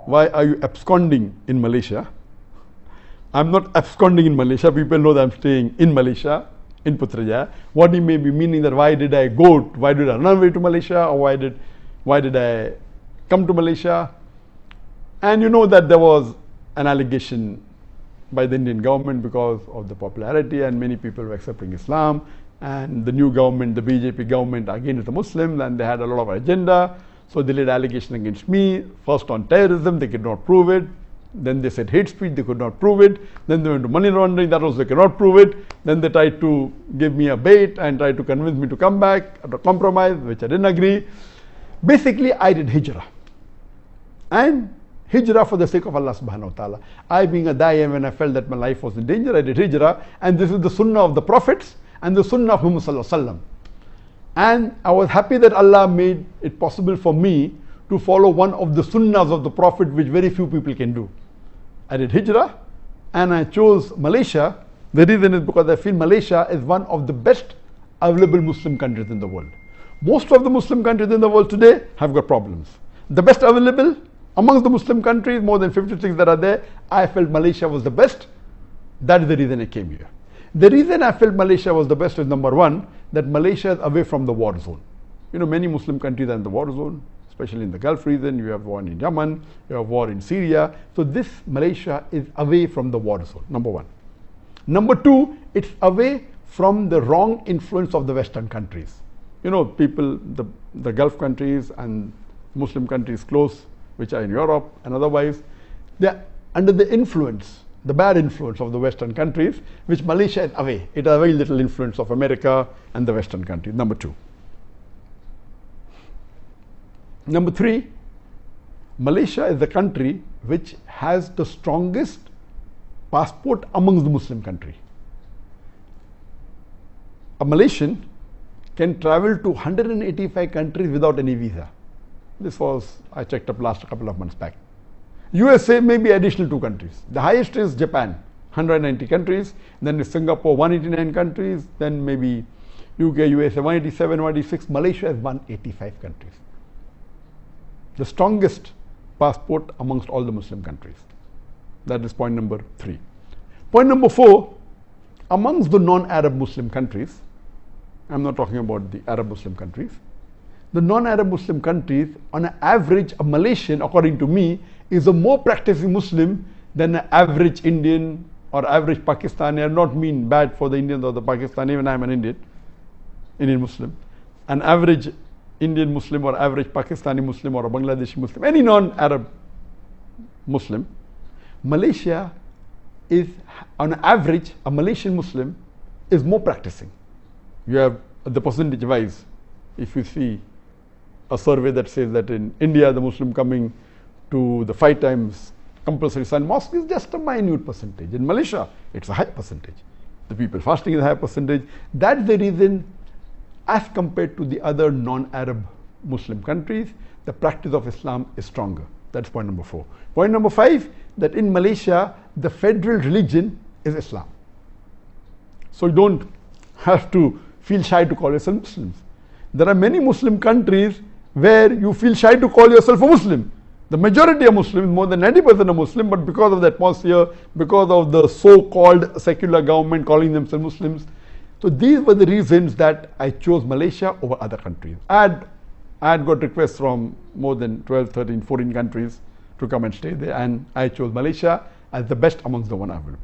why are you absconding in Malaysia? I'm not absconding in Malaysia. People know that I'm staying in Malaysia, in Putrajaya. What he may be meaning that why did I go, why did I run away to Malaysia, or why did I come to Malaysia? And you know that there was an allegation by the Indian government because of the popularity, and many people were accepting Islam, and the new government, the BJP government, again is a Muslim, and they had a lot of agenda. So they laid allegation against me, first on terrorism, they could not prove it. Then they said hate speech, they could not prove it. Then they went to money laundering, that also they cannot prove it. Then they tried to give me a bait and tried to convince me to come back at a compromise, which I didn't agree. Basically, I did hijrah. And hijrah for the sake of Allah subhanahu wa ta'ala. I being a da'i, when I felt that my life was in danger, I did hijrah. And this is the sunnah of the prophets and the sunnah of Muhammad sallallahu alaihi wasallam. And I was happy that Allah made it possible for me to follow one of the sunnahs of the Prophet, which very few people can do. I did hijrah and I chose Malaysia. The reason is because I feel Malaysia is one of the best available Muslim countries in the world. Most of the Muslim countries in the world today have got problems. The best available amongst the Muslim countries, more than 56 that are there, I felt Malaysia was the best. That is the reason I came here. The reason I felt Malaysia was the best is number one, that Malaysia is away from the war zone. You know, many Muslim countries are in the war zone, especially in the Gulf region. You have war in Yemen, you have war in Syria. So this Malaysia is away from the war zone, number one. Number two, it's away from the wrong influence of the Western countries. You know, people, the Gulf countries and Muslim countries close, which are in Europe and otherwise, they're under the influence, the bad influence of the Western countries, which Malaysia is away. It has very little influence of America and the Western countries, number two. Number three, Malaysia is the country which has the strongest passport amongst the Muslim country. A Malaysian can travel to 185 countries without any visa. This was, I checked up last couple of months back. USA may be additional 2 countries. The highest is Japan, 190 countries. Then is Singapore, 189 countries. Then maybe UK, USA, 187, 186. Malaysia is 185 countries. The strongest passport amongst all the Muslim countries. That is point number 3. Point number 4, amongst the non-Arab Muslim countries, I'm not talking about the Arab Muslim countries, the non-Arab Muslim countries, on an average, a Malaysian, according to me, is a more practicing Muslim than an average Indian or average Pakistani. I do not mean bad for the Indians or the Pakistani, even I am an Indian Muslim. An average Indian Muslim or average Pakistani Muslim or a Bangladeshi Muslim, any non-Arab Muslim, Malaysia is, on average, a Malaysian Muslim is more practicing. You have the percentage wise, if you see a survey that says that in India, the Muslim coming to the 5 times compulsory Sun mosque is just a minute percentage. In Malaysia, it's a high percentage. The people fasting is a high percentage. That's the reason, as compared to the other non-Arab Muslim countries, the practice of Islam is stronger. That's point number 4. Point number 5, that in Malaysia, the federal religion is Islam. So you don't have to feel shy to call yourself Muslims. There are many Muslim countries where you feel shy to call yourself a Muslim. The majority are Muslims, more than 90% are Muslim, but because of the atmosphere, because of the so-called secular government calling themselves Muslims. So these were the reasons that I chose Malaysia over other countries. I had got requests from more than 12, 13, 14 countries to come and stay there, and I chose Malaysia as the best amongst the one available.